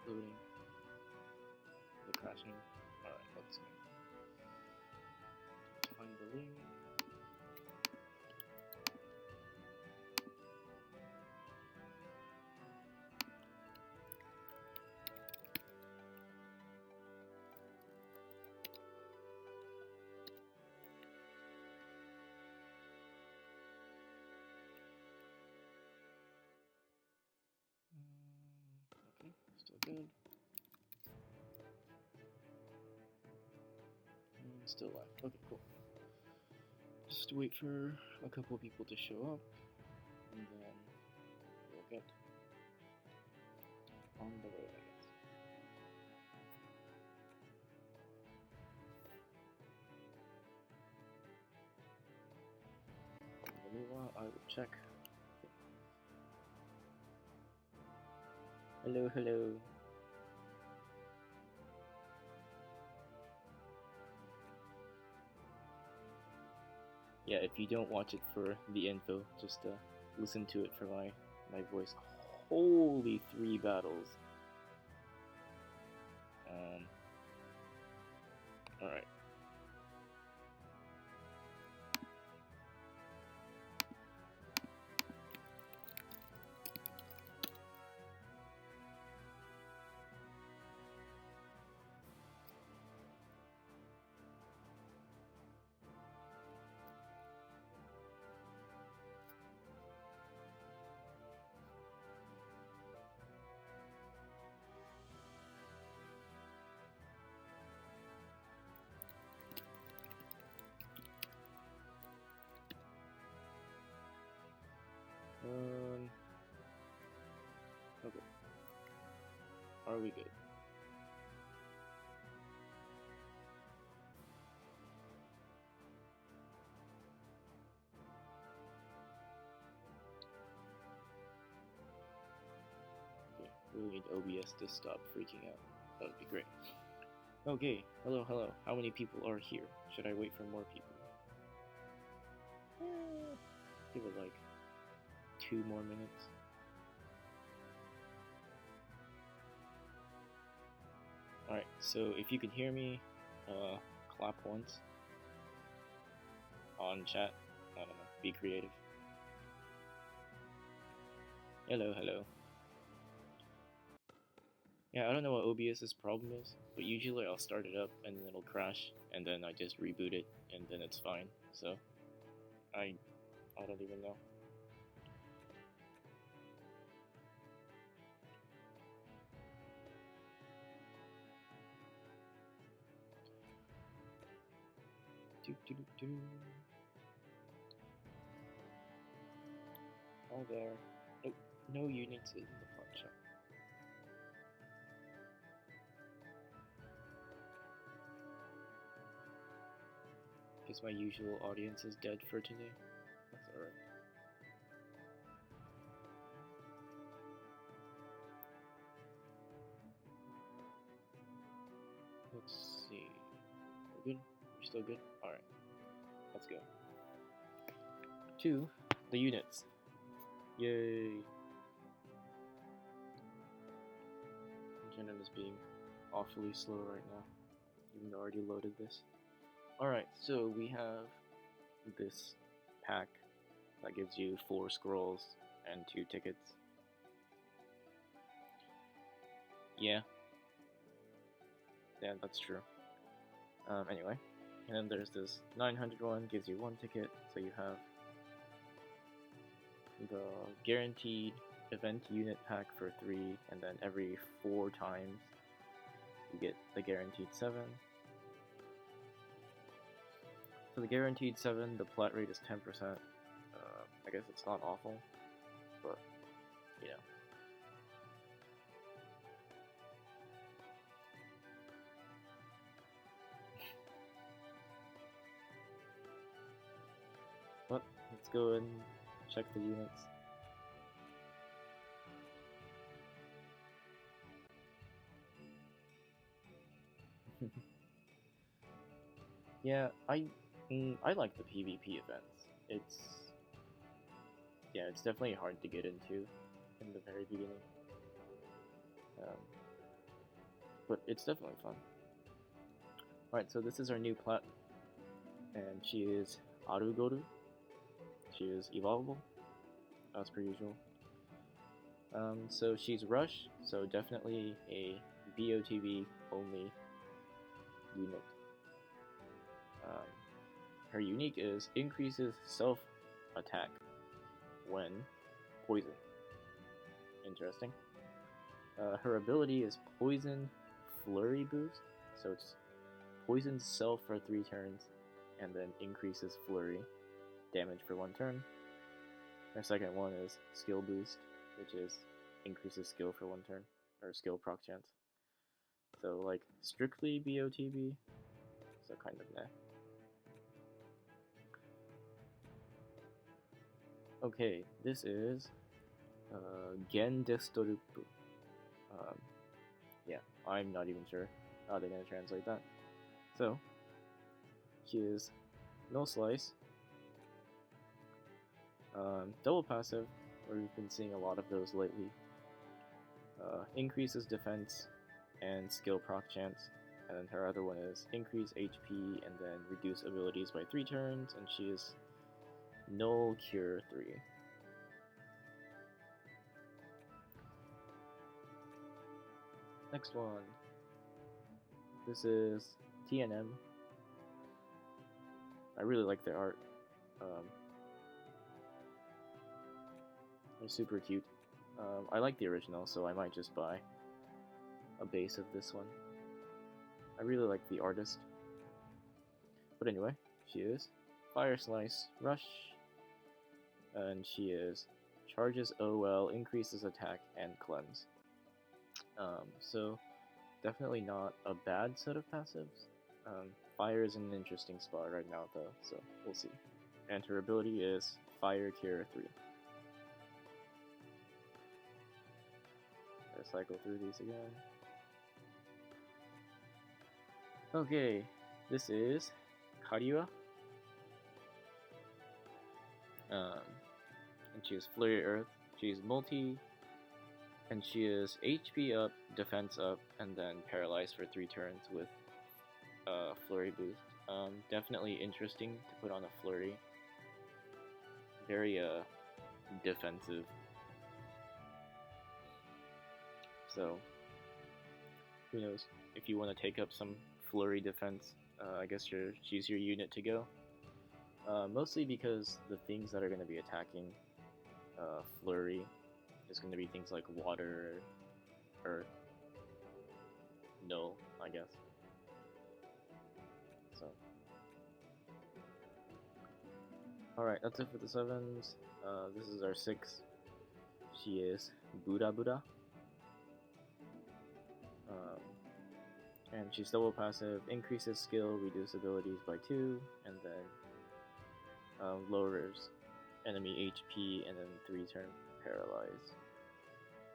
loading. The crashing. Alright, let's go. Find the link. Okay, still good. And still live. Okay, cool. Just wait for a couple of people to show up, and then we'll get on the road, I guess. Meanwhile, I will check. Hello, hello. Yeah, if you don't watch it for the info, just listen to it for my voice. Holy 3 battles. Alright. Okay. Are we good? Okay, we need OBS to stop freaking out. That would be great. Okay, hello, hello. How many people are here? Should I wait for more people? Give it like 2 more minutes. Alright, so if you can hear me, clap once on chat. I don't know, be creative. Hello, hello. Yeah, I don't know what OBS's problem is, but usually I'll start it up and then it'll crash, and then I just reboot it, and then it's fine. So, I don't even know. Hi there. Nope, no units in the pawn shop. Guess my usual audience is dead for today. That's alright. Let's see. We're good? We're still good? Alright. Let's go. To the units. Yay! Internet is being awfully slow right now, even though I already loaded this. Alright, so we have this pack that gives you 4 scrolls and 2 tickets. Yeah, that's true. Anyway, and then there's this 900 one, gives you 1 ticket, so you have the guaranteed event unit pack for 3, and then every 4 times you get the guaranteed 7. So the guaranteed 7, the plat rate is 10%. I guess it's not awful, but, you know. But, let's go and check the units. Yeah, I like the PvP events. It's definitely hard to get into in the very beginning. but it's definitely fun. Alright, so this is our new plat, and she is Arugoru. She is evolvable, as per usual. So she's Rush, so definitely a Botb only unit. Her unique is increases self attack when poison. Interesting. Her ability is Poison Flurry Boost, so it's poisons self for 3 turns and then increases flurry damage for 1 turn. Her second one is Skill Boost, which is increases skill for 1 turn, or skill proc chance. So like strictly Botb, so kind of meh. Okay, this is Gein Desto Loop. Yeah, I'm not even sure how they're gonna translate that. So, she is no slice, double passive, where we've been seeing a lot of those lately. Increases defense and skill proc chance, and then her other one is increase HP and then reduce abilities by 3 turns, and she is null cure 3. Next one. This is TNM. I really like their art. They're super cute. I like the original, so I might just buy a base of this one. I really like the artist. But anyway, she is Fire Slice, Rush, and she is charges OL, increases attack, and cleanse. So definitely not a bad set of passives. Fire is in an interesting spot right now though, so we'll see. And her ability is Fire Cure 3. Gotta cycle through these again. Okay, this is Karya. And she is Flurry Earth. She's multi, and she is HP up, defense up, and then paralyzed for 3 turns with Flurry boost. Definitely interesting to put on a Flurry. Very defensive. So, who knows? If you want to take up some Flurry defense, I guess she's your unit to go. Mostly because the things that are going to be attacking Flurry is going to be things like water, earth, null, I guess. So, alright, that's it for the 7s. This is our 6. She is Bura. And she's double passive, increases skill, reduce abilities by 2, and then lowers enemy HP, and then 3 turn paralyze.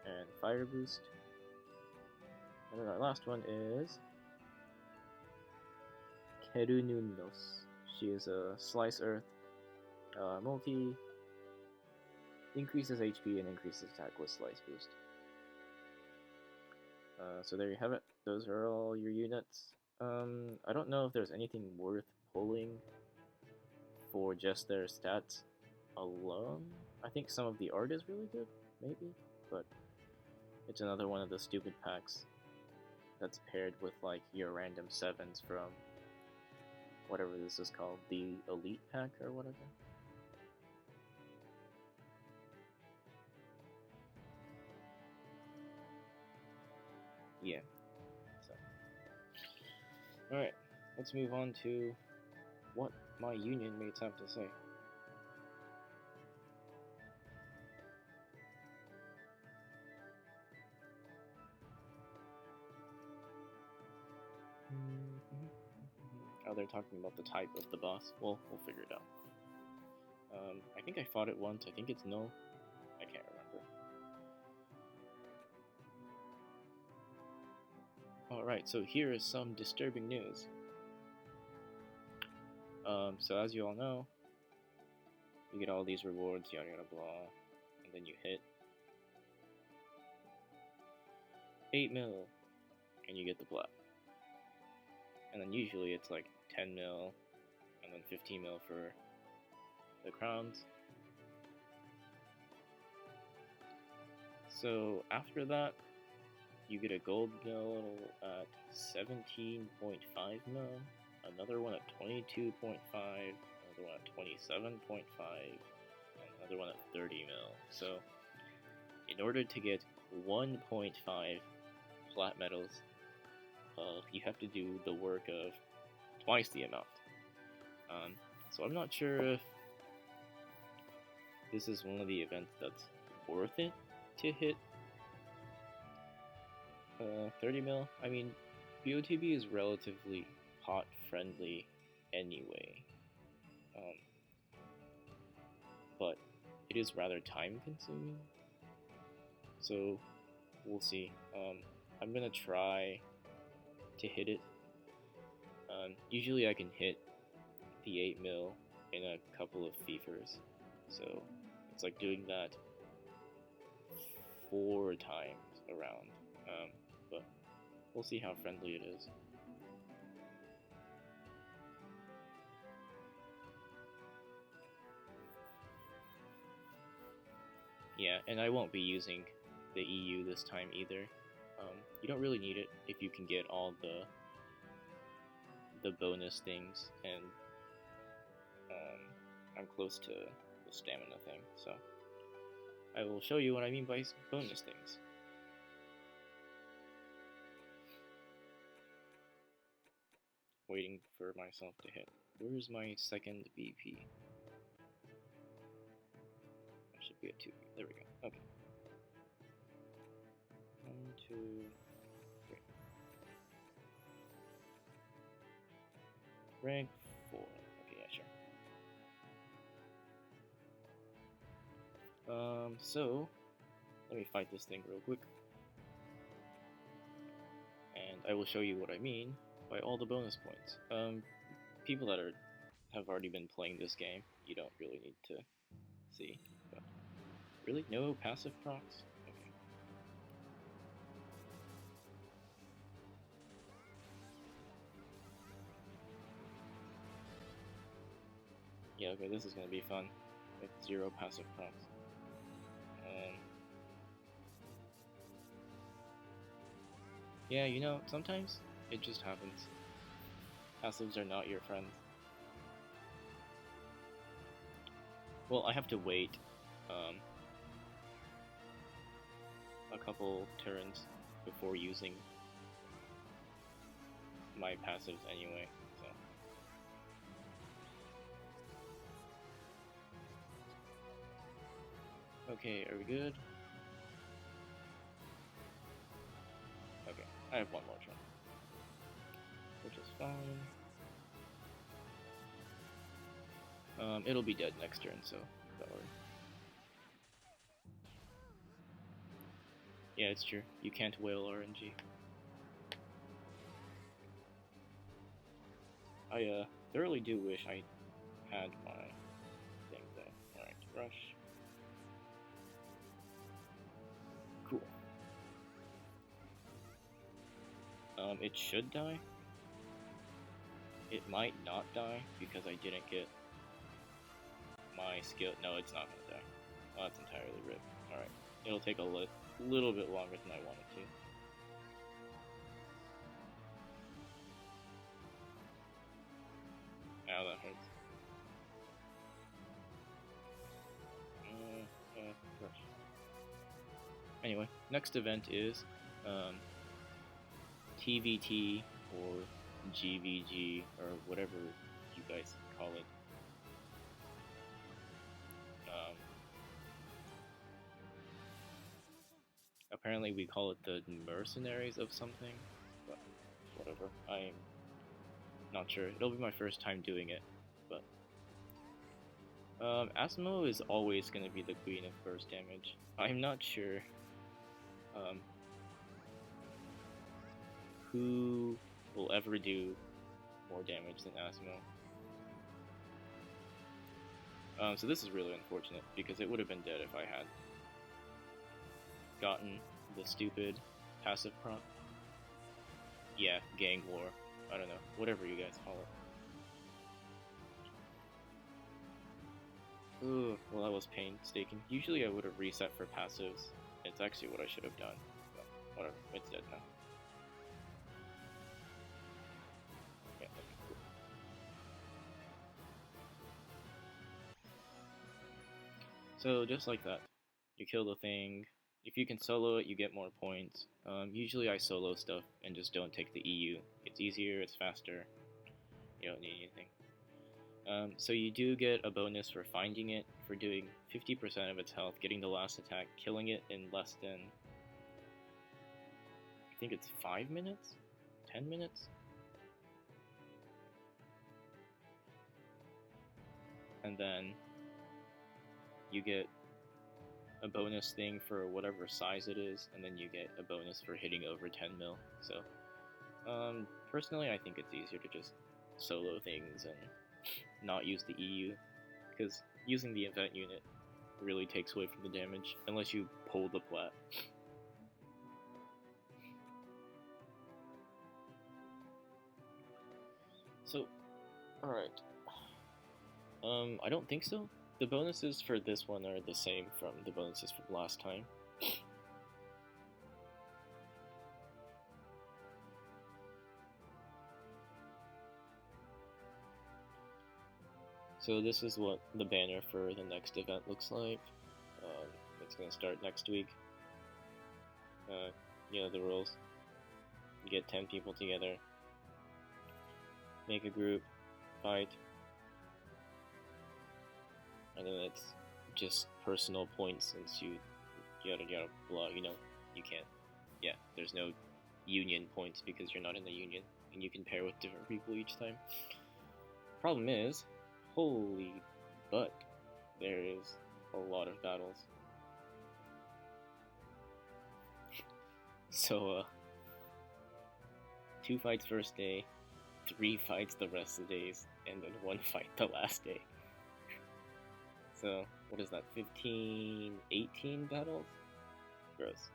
And fire boost. And then our last one is Kerununnos. She is a Slice Earth multi, increases HP and increases attack with Slice boost. So there you have it. Those are all your units. I don't know if there's anything worth pulling for just their stats alone. I think some of the art is really good, maybe, but it's another one of the stupid packs that's paired with like your random 7s from whatever this is called, the Elite Pack or whatever. Yeah. So, alright, let's move on to what my union mates have to say. Oh, they're talking about the type of the boss. Well, we'll figure it out. I think I fought it once. I think it's null. I can't remember. Alright, so here is some disturbing news. So as you all know, you get all these rewards, yada yada blah, and then you hit 8 mil. and you get the plat. And then usually it's like 10 mil, and then 15 mil for the crowns. So after that, you get a gold mill at 17.5 mil, another one at 22.5, another one at 27.5, and another one at 30 mil. So in order to get 1.5 flat metals, you have to do the work of twice the amount. So I'm not sure if this is one of the events that's worth it to hit 30 mil. I mean, Botb is relatively pot friendly anyway, but it is rather time consuming, so we'll see. I'm gonna try to hit it. Usually I can hit the 8 mil in a couple of fevers, so it's like doing that 4 times around, but we'll see how friendly it is. Yeah, and I won't be using the EU this time either. You don't really need it if you can get all the bonus things, and I'm close to the stamina thing, so I will show you what I mean by bonus things. Waiting for myself to hit. Where's my second BP? I should be at 2. There we go. Okay. 1, 2, 3. Rank 4. Okay, yeah, sure. So let me fight this thing real quick, and I will show you what I mean by all the bonus points. People that have already been playing this game, you don't really need to see. But really, no passive procs? Okay. Yeah, okay, this is gonna be fun with 0 passive procs. Yeah, you know, sometimes it just happens. Passives are not your friends. Well, I have to wait a couple turns before using my passives anyway, so. Okay, are we good? Okay, I have one more turn, which is fine. It'll be dead next turn, so don't worry. Yeah, it's true. You can't whale RNG. I thoroughly do wish I had my thing there. Alright, rush. Cool. It should die. It might not die because I didn't get my skill. No, it's not gonna die. Oh, that's entirely ripped. Alright, it'll take a little bit longer than I wanted to. Ow, that hurts. Rush. Anyway, next event is TVT or GVG or whatever you guys call it. Apparently we call it the mercenaries of something, but whatever. I'm not sure. It'll be my first time doing it, but Asmo is always going to be the queen of burst damage. I'm not sure who will ever do more damage than Asmo. So this is really unfortunate, because it would have been dead if I had gotten the stupid passive proc. yeah, gang war. I don't know, whatever you guys call it. Ooh, well that was painstaking. Usually I would have reset for passives. It's actually what I should have done. But whatever, it's dead now. Yeah, okay, cool. So just like that, you kill the thing. If you can solo it, you get more points. Usually I solo stuff and just don't take the EU. It's easier, it's faster, you don't need anything. So you do get a bonus for finding it, for doing 50% of its health, getting the last attack, killing it in less than, I think it's 5 minutes? 10 minutes? And then you get a bonus thing for whatever size it is, and then you get a bonus for hitting over 10 mil. So, personally, I think it's easier to just solo things and not use the EU, because using the event unit really takes away from the damage, unless you pull the plat. So, alright. I don't think so. The bonuses for this one are the same from the bonuses from last time. So this is what the banner for the next event looks like. It's going to start next week. You know the rules. You get 10 people together, make a group, fight, and then it's just personal points since you yada yada blah, you know, you can't, yeah, there's no union points because you're not in the union, and you can pair with different people each time. Problem is, holy butt, there is a lot of battles. So, 2 fights first day, 3 fights the rest of the days, and then 1 fight the last day. So, what is that, 15, 18 battles? Gross.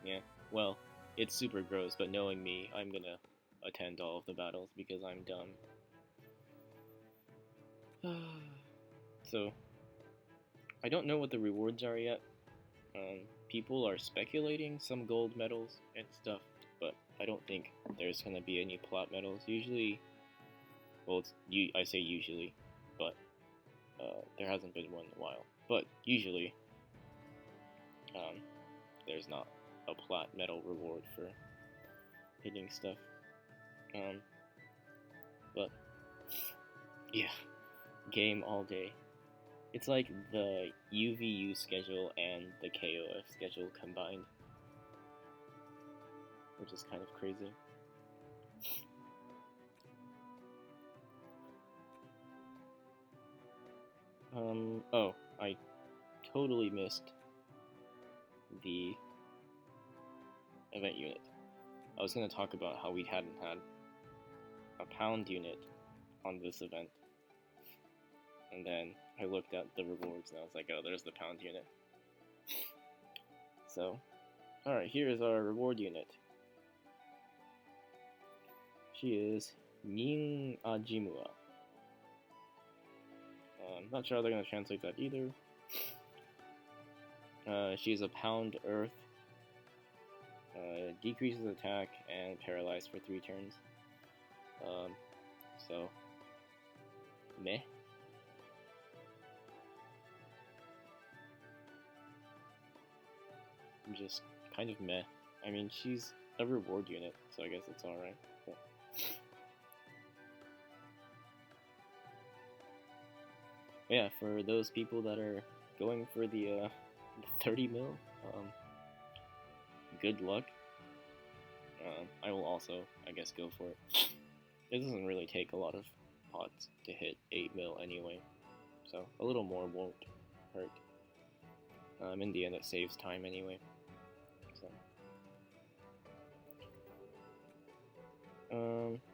Yeah, well, it's super gross, but knowing me, I'm gonna attend all of the battles because I'm dumb. So, I don't know what the rewards are yet. People are speculating some gold medals and stuff, but I don't think there's gonna be any plat medals. Usually, well, I say usually, but there hasn't been one in a while. But usually, there's not a plat medal reward for hitting stuff. But yeah, game all day. It's like the UVU schedule and the KOF schedule combined, which is kind of crazy. Oh, I totally missed the event unit. I was going to talk about how we hadn't had a pound unit on this event, and then I looked at the rewards and I was like, oh, there's the pound unit. So, alright, here is our reward unit. She is Ning Ajimua. Not sure how they're going to translate that either. She's a pound earth. Decreases attack and paralyzed for 3 turns. So, meh. Just kind of meh. I mean, she's a reward unit, so I guess it's alright. Yeah, for those people that are going for the 30 mil, good luck. I will also, I guess, go for it. It doesn't really take a lot of pots to hit 8 mil anyway, so a little more won't hurt. In the end, it saves time anyway. So,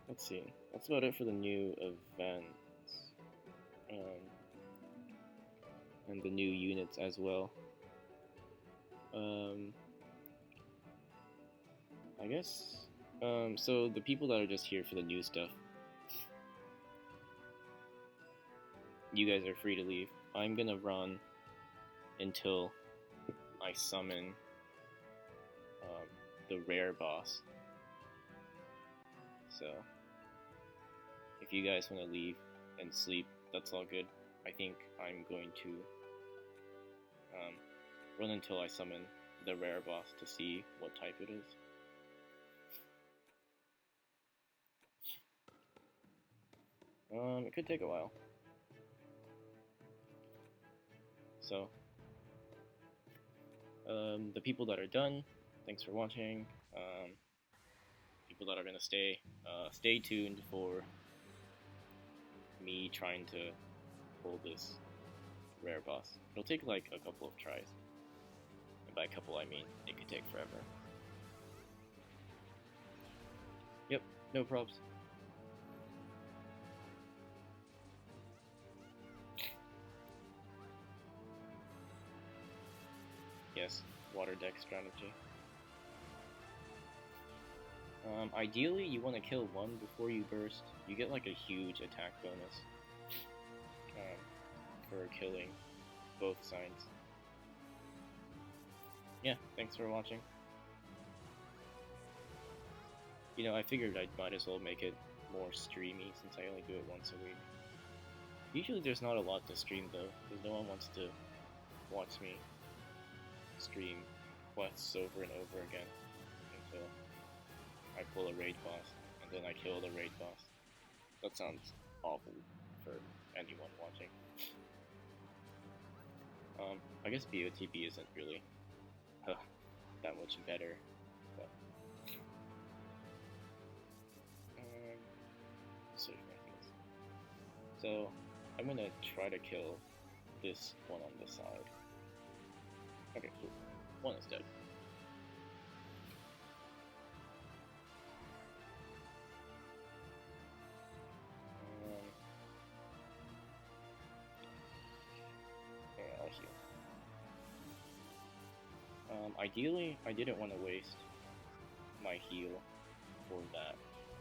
let's see. That's about it for the new events. And the new units as well. I guess. So the people that are just here for the new stuff, you guys are free to leave. I'm gonna run until I summon the rare boss. So if you guys want to leave and sleep, that's all good. I think I'm going to run until I summon the rare boss to see what type it is. It could take a while. So, the people that are done, thanks for watching. People that are gonna stay, stay tuned for me trying to pull this rare boss. It'll take like a couple of tries. And by a couple I mean it could take forever. Yep, no probs. Yes, water deck strategy. Ideally, you want to kill one before you burst. You get like a huge attack bonus for killing both sides. Yeah, thanks for watching. You know, I figured I might as well make it more streamy since I only do it once a week. Usually there's not a lot to stream though, because no one wants to watch me stream quests over and over again until I pull a raid boss, and then I kill the raid boss. That sounds awful for anyone watching. I guess Botb isn't really that much better, but so I'm gonna try to kill this one on the side. Okay, cool. One is dead. I'll heal. Ideally, I didn't want to waste my heal for that,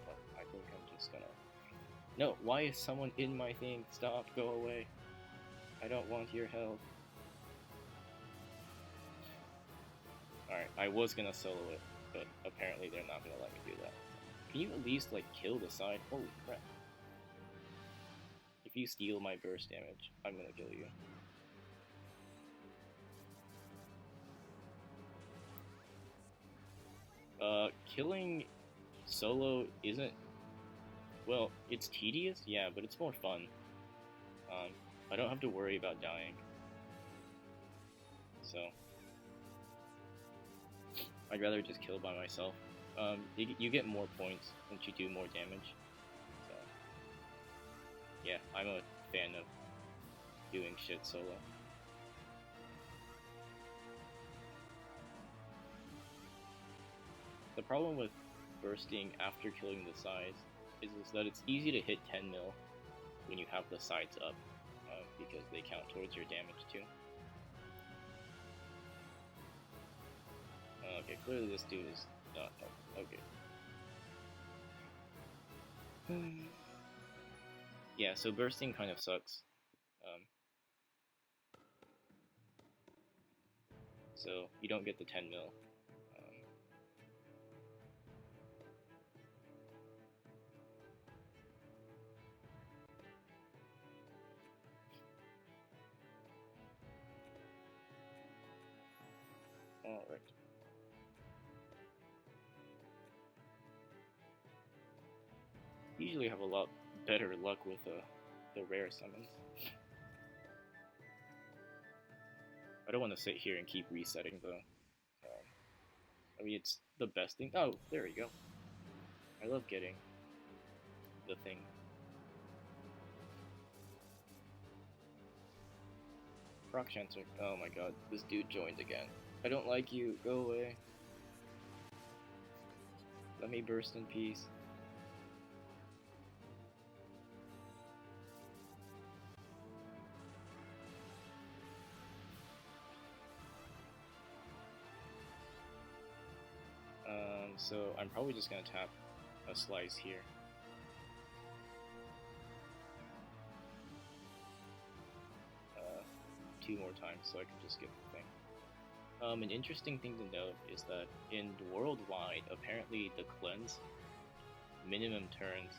but I think I'm just gonna... No, why is someone in my thing? Stop, go away. I don't want your help. Alright, I was gonna solo it, but apparently they're not gonna let me do that. Can you at least, like, kill the side? Holy crap. If you steal my burst damage, I'm gonna kill you. Killing solo isn't... Well, it's tedious, yeah, but it's more fun. I don't have to worry about dying. So... I'd rather just kill by myself. You get more points once you do more damage. So, yeah, I'm a fan of doing shit solo. The problem with bursting after killing the sides is that it's easy to hit 10 mil when you have the sides up, because they count towards your damage too. Okay, clearly this dude is not helpful. Okay. Yeah, so bursting kind of sucks. So you don't get the 10 mil. Alright. Usually have a lot better luck with the rare summons. I don't want to sit here and keep resetting though. I mean, it's the best thing. Oh, there we go. I love getting the thing. Rock Chancer. Oh my god, this dude joined again. I don't like you. Go away. Let me burst in peace. So I'm probably just gonna tap a slice here. Two more times so I can just get the thing. An interesting thing to note is that in worldwide, apparently the cleanse minimum turns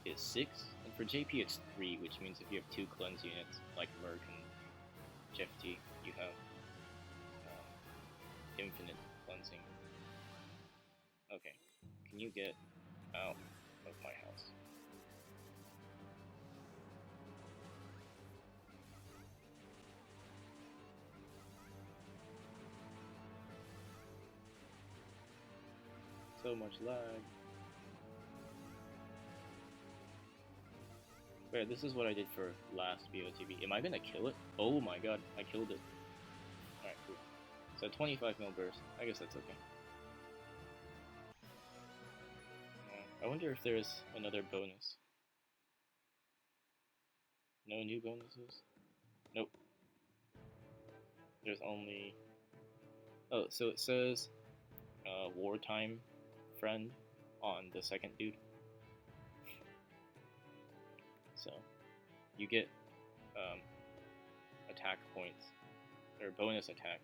is 6, and for JP it's 3, which means if you have 2 cleanse units like Merc and Jefty, you have infinite cleansing. Okay, can you get out of my house? So much lag. Wait, this is what I did for last BOTB. Am I gonna kill it? Oh my god, I killed it. Alright, cool. So 25 mil burst. I guess that's okay. I wonder if there's another bonus. No new bonuses? Nope. There's only... Oh, so it says wartime friend on the second dude. So you get attack points or bonus attack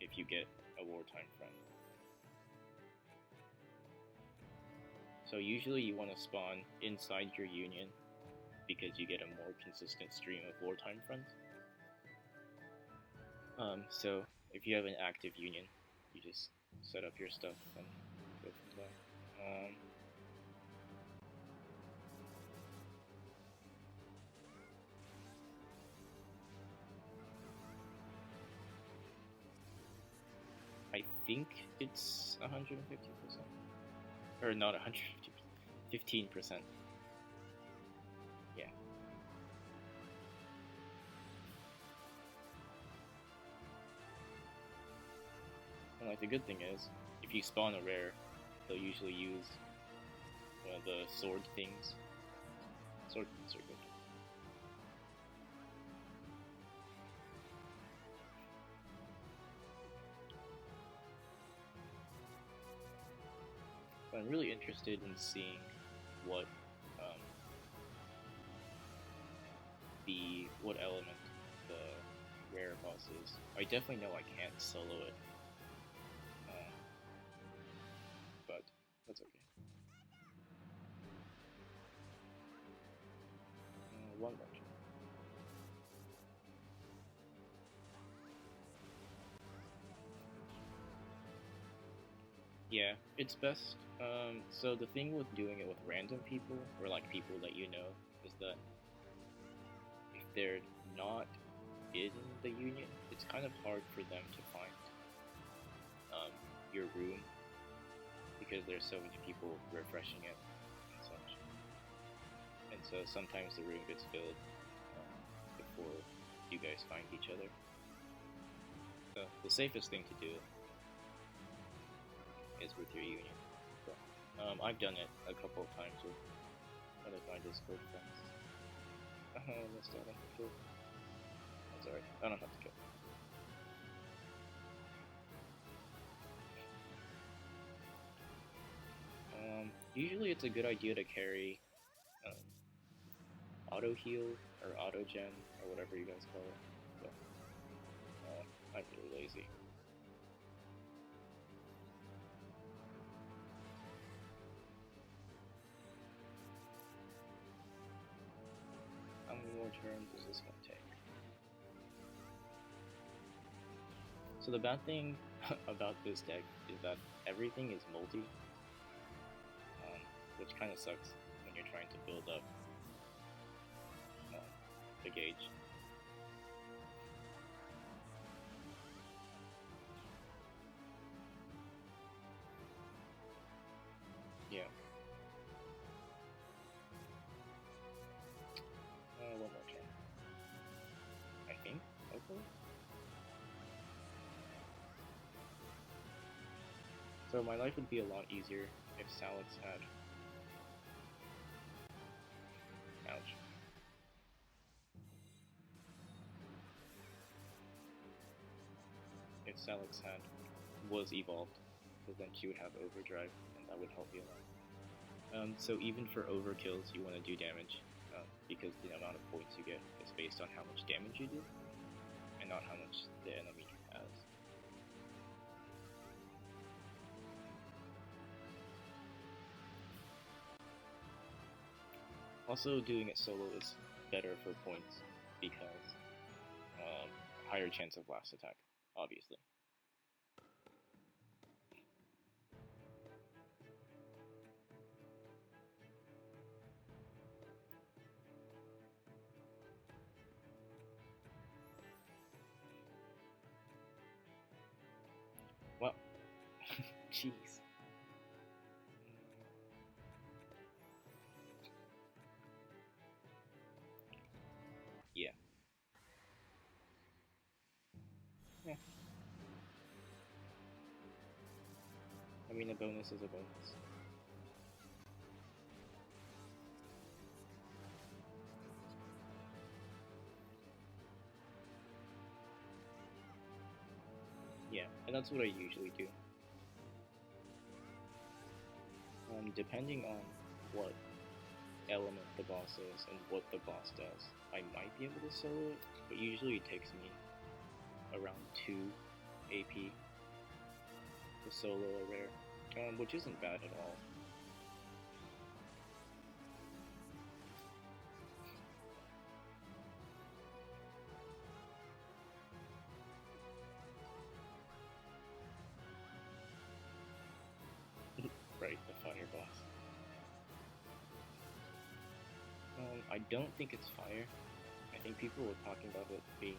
if you get a wartime friend. So usually you want to spawn inside your union because you get a more consistent stream of wartime friends. So if you have an active union, you just set up your stuff and go from there. I think it's 150%. Or not 150%, 15%. Yeah. And like the good thing is, if you spawn a rare, they'll usually use one of the sword things. Sword things are good. I'm really interested in seeing what what element the rare boss is. I definitely know I can't solo it, but that's okay. One more turn. Yeah, it's best. So the thing with doing it with random people, or like people that you know, is that if they're not in the union, it's kind of hard for them to find your room because there's so many people refreshing it and such. And so sometimes the room gets filled before you guys find each other. So the safest thing to do is with your union. So, I've done it a couple of times with one of my Discord friends. I missed out on the kill. That's alright, I don't have to kill. Usually it's a good idea to carry auto heal or auto gen or whatever you guys call it. But I'm really lazy. How many more turns is this going to take? So the bad thing about this deck is that everything is multi, which kind of sucks when you're trying to build up the gauge. Yeah. One more turn. I think, hopefully. So my life would be a lot easier if Salix had... Ouch. If Salix had was evolved, because then she would have overdrive, and that would help you a lot. So even for overkills, you want to do damage, because the amount of points you get is based on how much damage you do, and not how much the enemy has. Also, doing it solo is better for points, because higher chance of last attack, obviously. Well, jeez. Yeah. Yeah. I mean, a bonus is a bonus. Yeah, and that's what I usually do. Depending on what element the boss is and what the boss does, I might be able to solo it, but usually it takes me around 2 AP to solo a rare, which isn't bad at all. Right, the fire boss. I don't think it's fire. I think people were talking about it being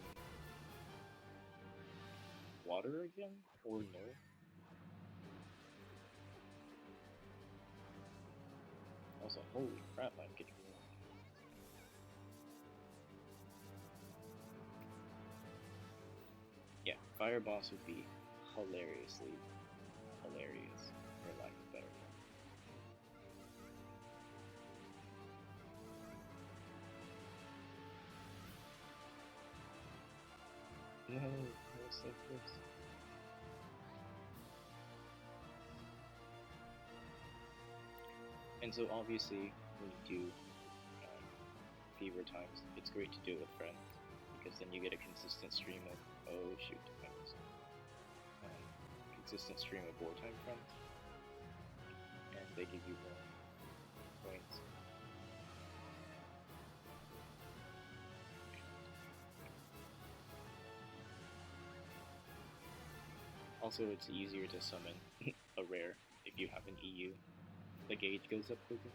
water again, or no? Also, holy crap, I'm getting lost. Yeah, fire boss would be hilariously hilarious, for lack of better. No, I was so close. And so obviously, when you do fever times, it's great to do it with friends, because then you get a consistent stream of, oh shoot, I missed. Consistent stream of wartime friends, and they give you more points. Also, it's easier to summon a rare if you have an EU. The gauge goes up quicker.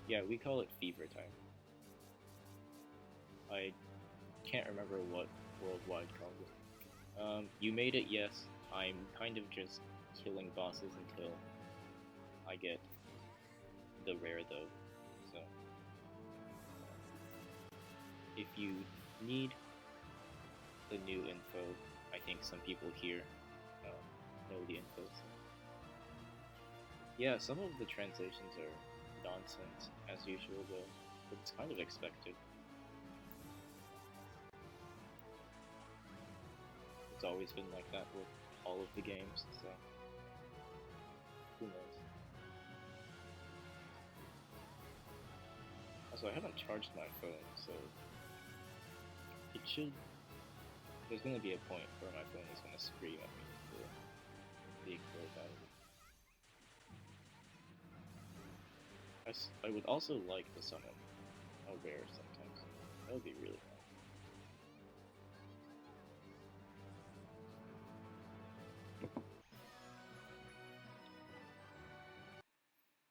Yeah, we call it fever time. I can't remember what Worldwide calls it. You made it, yes. I'm kind of just killing bosses until I get the rare though. So, if you need the new info, I think some people here know the info. So. Yeah, some of the translations are nonsense as usual though, but it's kind of expected. It's always been like that with all of the games, so who knows. Also, I haven't charged my phone, so it should... There's gonna be a point where my phone is gonna scream at me for being very bad at it. I would also like to summon a rare sometimes. That would be really fun.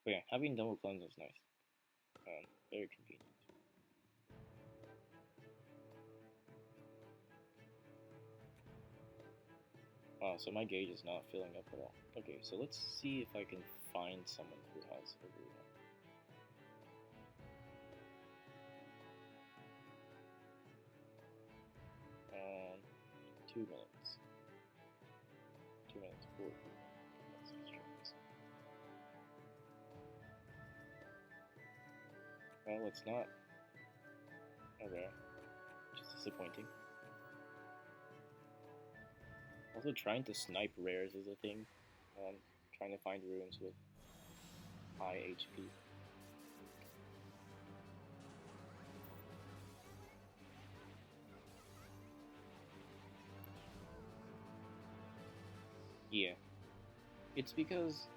But yeah, having double cleanse is nice. Very convenient. Wow, so my gauge is not filling up at all. Okay, so let's see if I can find someone who has a rune. 2 minutes. 2 minutes 40. Let's just try this one. Well, it's not a rare, which is disappointing. Also, trying to snipe rares is a thing. Trying to find runes with high HP. Yeah, it's because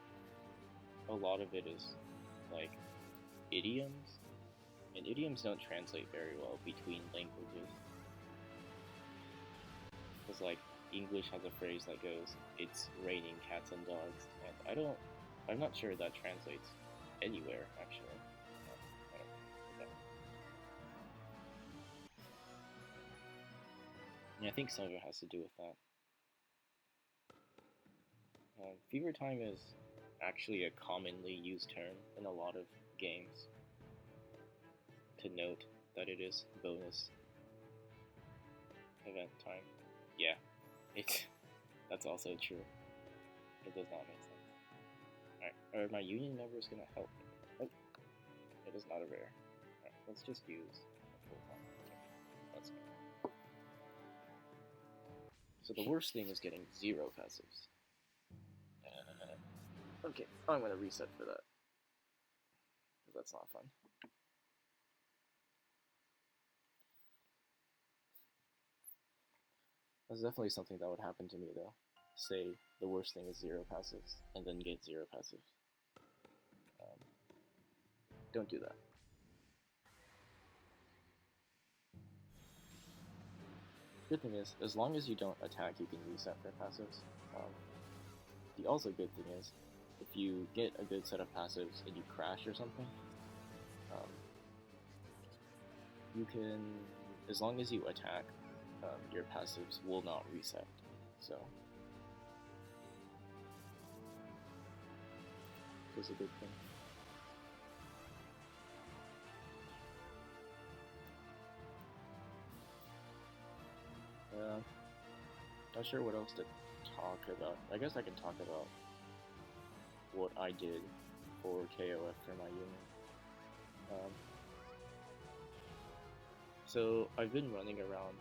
a lot of it is like idioms, and idioms don't translate very well between languages. Because like English has a phrase that goes, "It's raining cats and dogs," and I'm not sure that translates anywhere actually. I don't know. Yeah, I think Saga has to do with that. Fever time is actually a commonly used term in a lot of games to note that it is bonus event time. Yeah, that's also true. It does not make sense. Alright, are my union members gonna help me? Oh, it is not a rare. Alright, let's just use a full one. That's good. So the worst thing is getting 0 passives. Okay, I'm gonna reset for that. Because that's not fun. That's definitely something that would happen to me though. Say the worst thing is 0 passives, and then get 0 passives. Don't do that. Good thing is, as long as you don't attack, you can reset for passives. The also good thing is, if you get a good set of passives and you crash or something, you can, as long as you attack, your passives will not reset. So, it's a good thing. Not sure what else to talk about. I guess I can talk about what I did for KOF for my unit. So I've been running around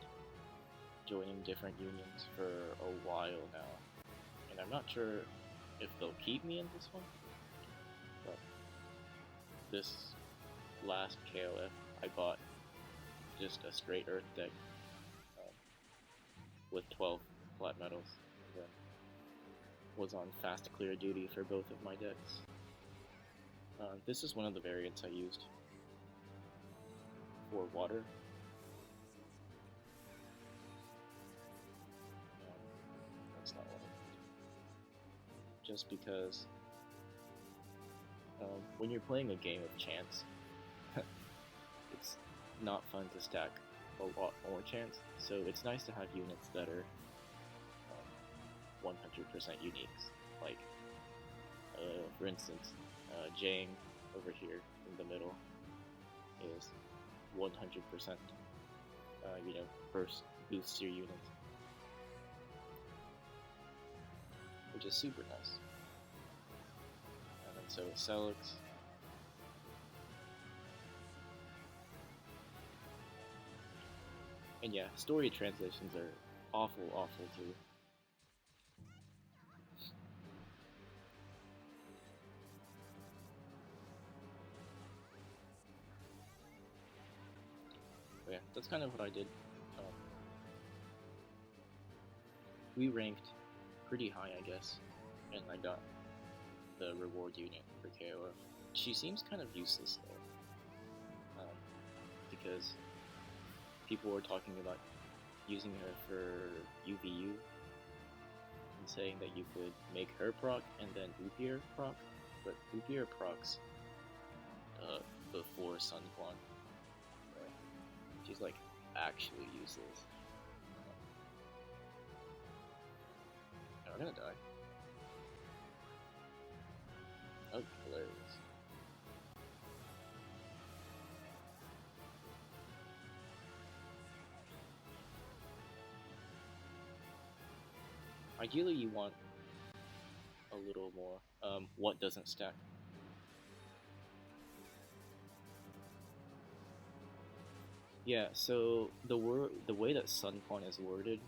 joining different unions for a while now, and I'm not sure if they'll keep me in this one, but this last KOF I bought just a straight earth deck with 12 flat metals, and was on fast clear duty for both of my decks. This is one of the variants I used for water. That's not what I meant. Just because when you're playing a game of chance, it's not fun to stack a lot more chance, so it's nice to have units that are 100% uniques. Like, for instance, Jang over here in the middle is 100%, burst boosts your unit, which is super nice. And so Celix. And yeah, story translations are awful too. But yeah, that's kind of what I did. We ranked pretty high, I guess, and I got the reward unit for KOF. She seems kind of useless though, because people were talking about using her for UVU and saying that you could make her proc and then Upier proc, but Upier procs before Sun Quan. She's like actually useless. I'm gonna die. That would be hilarious. Ideally, you want a little more. What doesn't stack? Yeah, so the way that Sun Quan is worded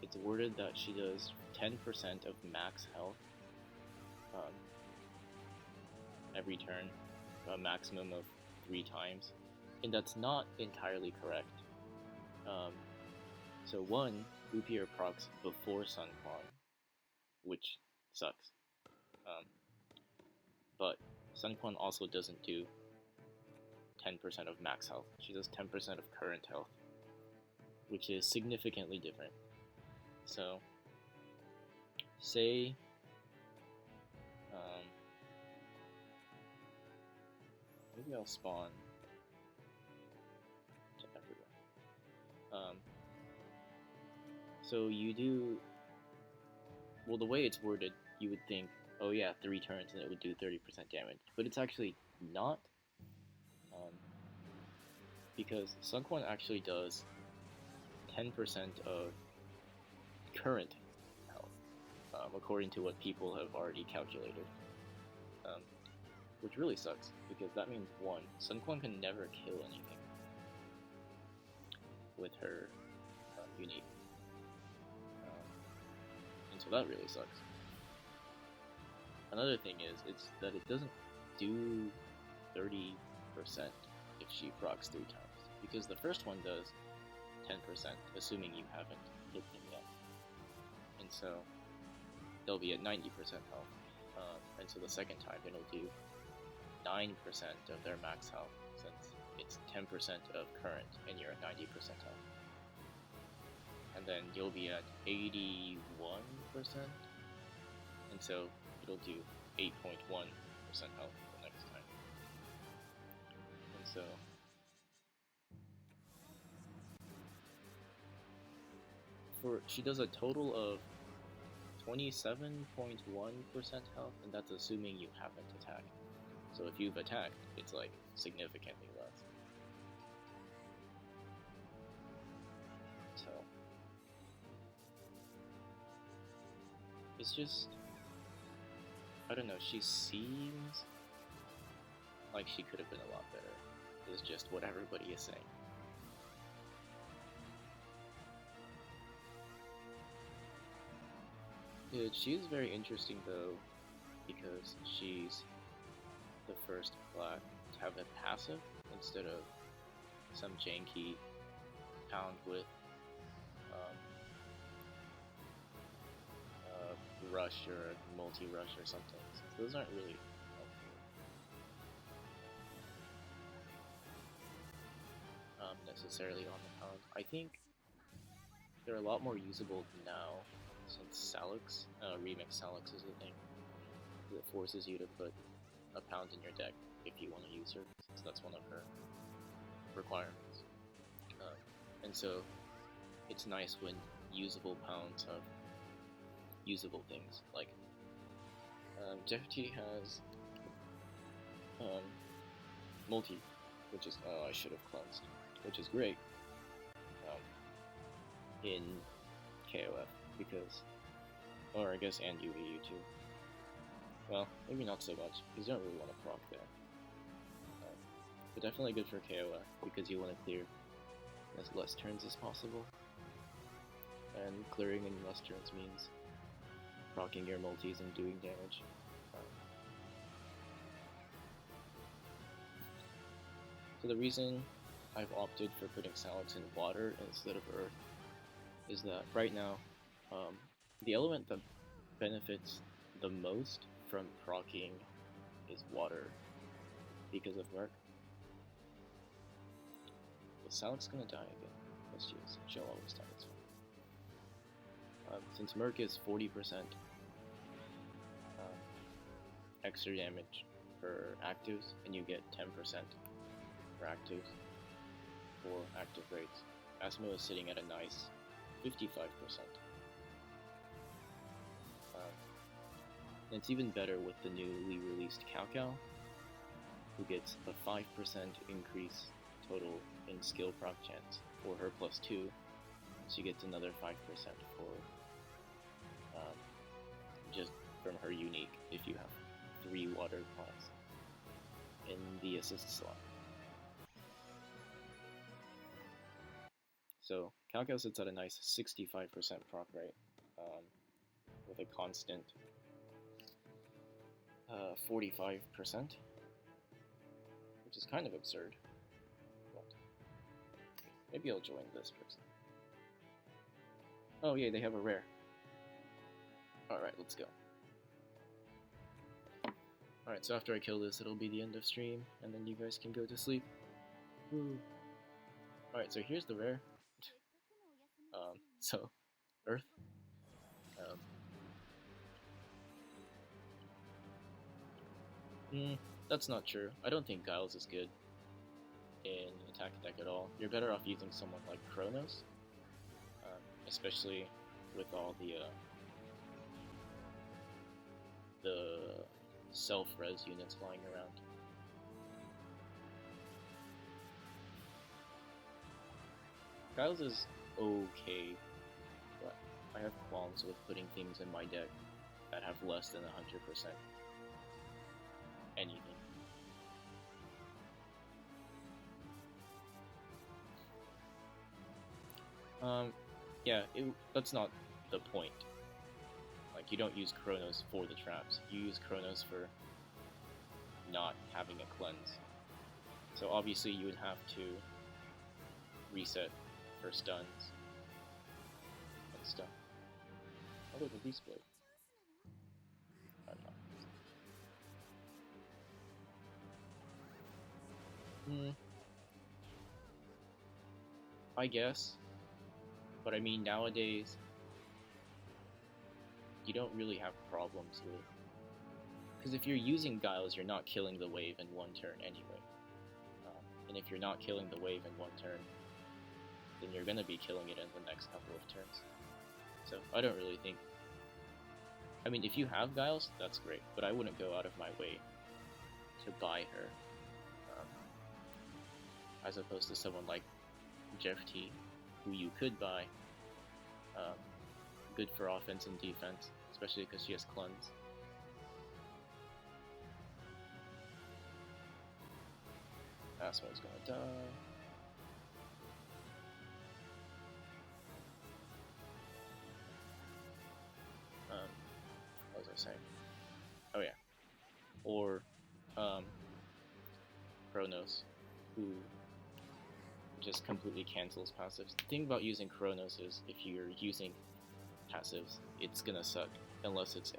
it's worded that she does 10% of max health every turn, a maximum of 3 times, and that's not entirely correct. So one, Upier procs before Sun Quan, which sucks. But Sun Quan also doesn't do 10% of max health. She does 10% of current health, which is significantly different. So, say, maybe I'll spawn to everywhere. So you do, well, the way it's worded, you would think, oh yeah, 3 turns and it would do 30% damage, but it's actually not, because Sun Quan actually does 10% of current health, according to what people have already calculated, which really sucks, because that means, one, Sun Quan can never kill anything with her unique, and so that really sucks. Another thing is, it's that it doesn't do 30% if she procs 3 times, because the first one does 10%, assuming you haven't hit them yet, and so they'll be at 90% health, and so the second time it'll do 9% of their max health, since it's 10% of current and you're at 90% health, and then you'll be at 81%, and so it'll do 8.1% health the next time. And so she does a total of 27.1% health, and that's assuming you haven't attacked. So if you've attacked, it's like significantly less. So it's just, I don't know, she seems like she could have been a lot better, is just what everybody is saying. She is very interesting though, because she's the first black to have a passive instead of some janky pound with rush or multi-rush or something. So those aren't really helpful necessarily on the pound. I think they're a lot more usable now since Salix, Remix Salix is a thing. It forces you to put a pound in your deck if you want to use her, since that's one of her requirements. And so it's nice when usable pounds have usable things, like Jeff T has multi, which is, I should have cleansed, which is great in KOF, because, or I guess and UVU too. Well, maybe not so much, because you don't really want to proc there. But definitely good for KOF, because you want to clear as less turns as possible. And clearing in less turns means proccing your multis and doing damage. So the reason I've opted for putting Salix in water instead of earth is that right now, the element that benefits the most from proccing is water because of Merc. But Salix gonna die again. Let's choose. She'll always die, it's fine. Since Merc is 40% extra damage for actives, and you get 10% for actives for active rates, Asmo is sitting at a nice 55%. And it's even better with the newly released Cao Cao, who gets a 5% increase total in skill proc chance for her +2, so she gets another 5% for just from her unique if you have 3 water class in the assist slot. So Calcal sits at a nice 65% proc rate, with a constant 45%, which is kind of absurd. But maybe I'll join this person. Oh yeah, they have a rare. Alright, let's go. Alright, so after I kill this, it'll be the end of stream, and then you guys can go to sleep. Woo. Alright, so here's the rare. So, Earth. That's not true. I don't think Giles is good in attack deck at all. You're better off using someone like Kronos, especially with all the self-res units flying around. Giles is okay, but I have qualms with putting things in my deck that have less than 100% anything. Yeah, that's not the point. Like, you don't use Kronos for the traps. You use Kronos for not having a cleanse. So obviously you would have to reset for stuns and stuff. Oh, look, a beast blade. I'm not. I guess. But I mean, nowadays, you don't really have problems with... Because if you're using Giles, you're not killing the wave in one turn anyway. And if you're not killing the wave in one turn, then you're going to be killing it in the next couple of turns. So I don't really think... I mean, if you have Giles, that's great, but I wouldn't go out of my way to buy her. As opposed to someone like Jeff T, who you could buy. Good for offense and defense, especially because she has cleanse. Asmo's gonna die. What was I saying? Oh yeah. Or Kronos, who just completely cancels passives. The thing about using Kronos is if you're using passives, it's gonna suck unless it's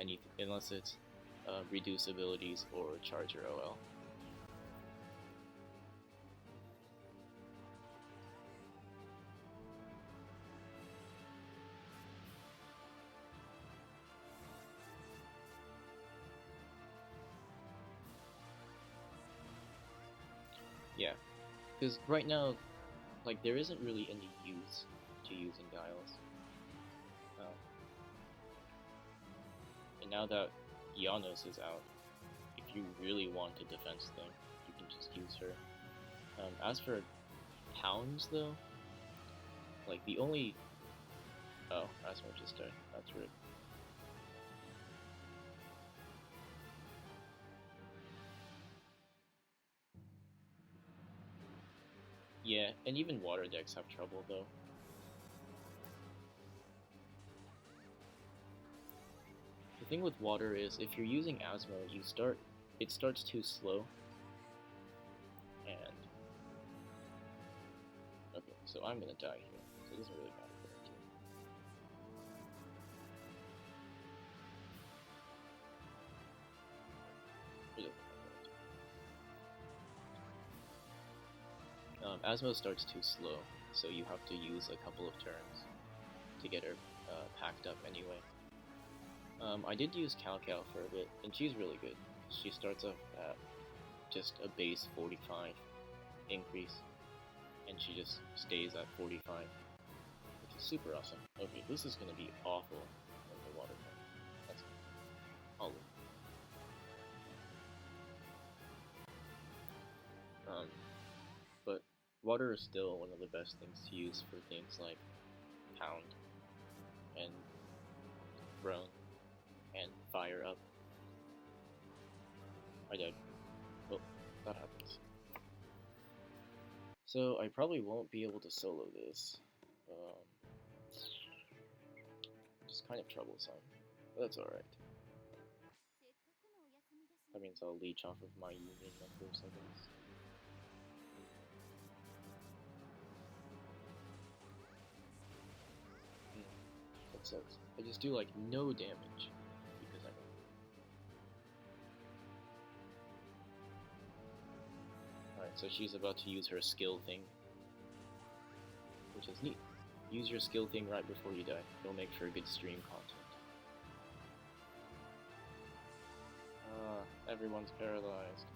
reduce abilities or charge your OL. Yeah, because right now, like, there isn't really any use to using Giles. And now that Janos is out, if you really want a defense thing, you can just use her. As for pounds, though, like, the only... Oh, Asmo just died. That's rude. Yeah, and even water decks have trouble, though. The thing with water is, if you're using Asmo, it starts too slow. And... Okay, so I'm gonna die here, so it doesn't really matter what I do. Asmo starts too slow, so you have to use a couple of turns to get her packed up anyway. I did use Calcal for a bit, and she's really good. She starts off at just a base 45 increase, and she just stays at 45, which is super awesome. Okay, this is gonna be awful in the water tank. That's all. But water is still one of the best things to use for things like Pound and Throne and Fire Up. I died. Well, that happens. So I probably won't be able to solo this, but Just kind of troublesome, but that's alright. That means I'll leech off of my union numbers, I guess. That sucks. I just do like no damage because I don't. Alright, so she's about to use her skill thing, which is neat. Use your skill thing right before you die. It'll make for good stream content. Everyone's paralyzed.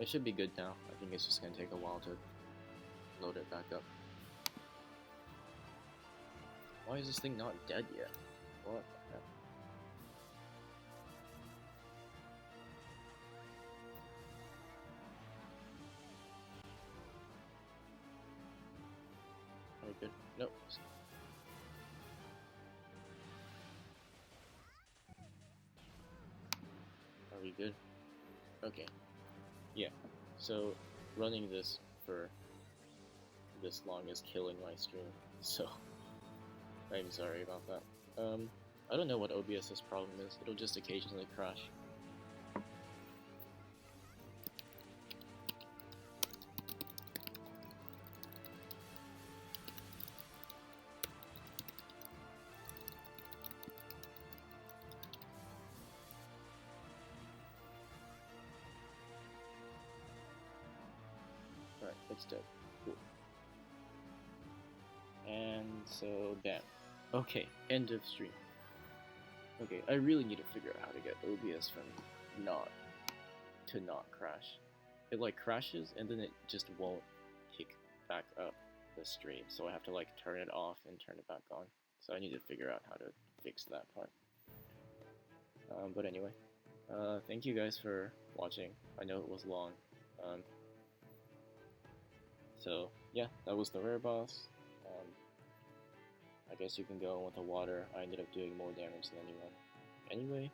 It should be good now. I think it's just gonna take a while to load it back up. Why is this thing not dead yet? What the heck? Are we good? Nope. Are we good? Okay. Yeah, so running this for this long is killing my stream, so I'm sorry about that. I don't know what OBS's problem is, it'll just occasionally crash. Alright, it's dead. Cool. And so, bam. Okay, end of stream. Okay, I really need to figure out how to get OBS from not crash. It like crashes and then it just won't pick back up the stream, so I have to like turn it off and turn it back on. So I need to figure out how to fix that part. But anyway, thank you guys for watching. I know it was long. So yeah, that was the rare boss. I guess you can go in with the water. I ended up doing more damage than anyone anyway.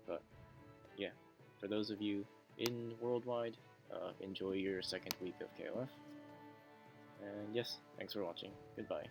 But yeah, for those of you in worldwide, enjoy your second week of KOF. And yes, thanks for watching. Goodbye.